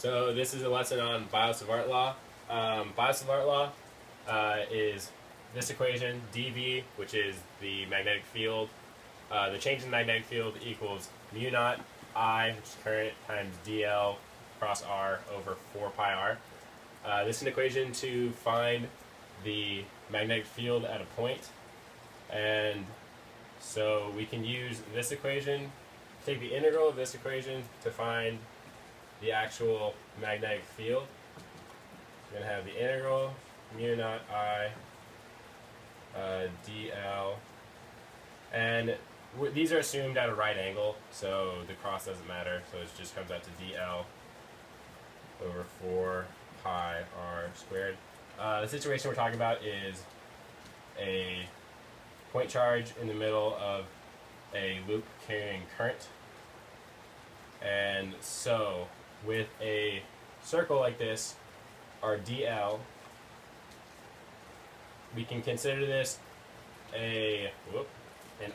So this is a lesson on Biot-Savart law. Biot-Savart law is this equation, dV, which is the magnetic field. The change in the magnetic field equals mu naught I, which is current, times dl cross r over 4 pi r. This is an equation to find the magnetic field at a point. And so we can use this equation, take the integral of this equation to find the actual magnetic field. We're going to have the integral mu naught I dl, and these are assumed at a right angle, so the cross doesn't matter, so it just comes out to dl over 4 pi r squared. The situation we're talking about is a point charge in the middle of a loop carrying current. And so with a circle like this, our dl, we can consider this an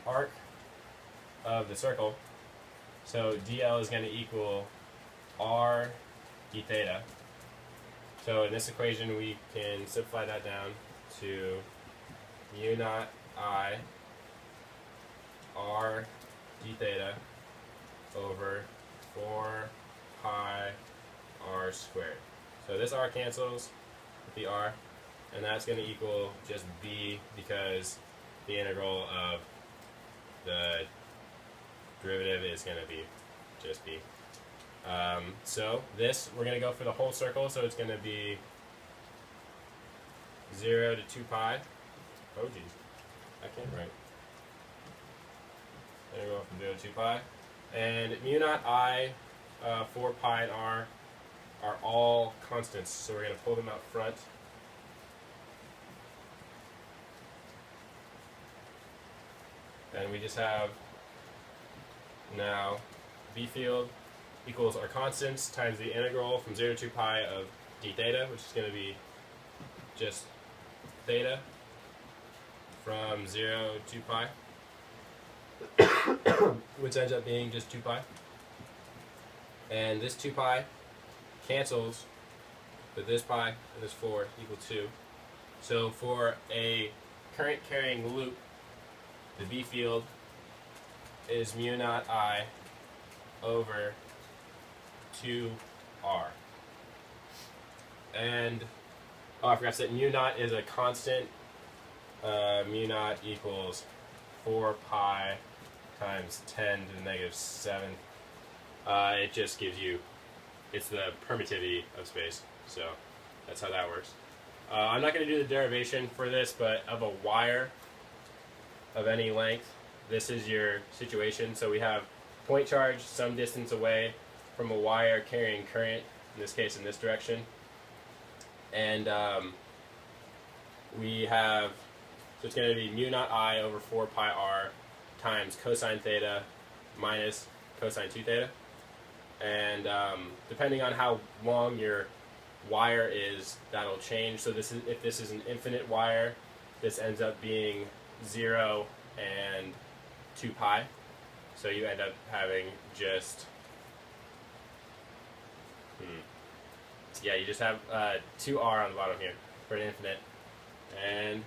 arc of the circle. So dl is going to equal r d theta. So in this equation we can simplify that down to mu naught I r d theta over 4 pi r squared. So this r cancels with the r, and that's going to equal just b, because the integral of the derivative is going to be just b. So this, we're going to go for the whole circle, so it's going to be 0 to 2 pi. Oh geez, I can't write. Integral from 0 to 2 pi. And mu naught I, 4 pi, and r are all constants, so we're going to pull them out front. And we just have now B field equals our constants times the integral from 0 to 2 pi of d theta, which is going to be just theta from 0 to 2 pi, which ends up being just 2 pi. And this 2 pi cancels with this pi and this 4 equal 2. So for a current carrying loop, the B field is mu naught I over 2r. And I forgot to say mu naught is a constant. Mu naught equals 4 pi times 10 to the negative 7th. It just gives you, it's the permittivity of space, so that's how that works. I'm not going to do the derivation for this, but of a wire of any length, this is your situation. So we have point charge some distance away from a wire carrying current, in this case in this direction. And we have, so it's going to be mu naught I over 4 pi r times cosine theta minus cosine 2 theta. And depending on how long your wire is, that'll change. So this is, if this is an infinite wire, this ends up being 0 and 2 pi. So you end up having just, you just have 2r on the bottom here for an infinite. And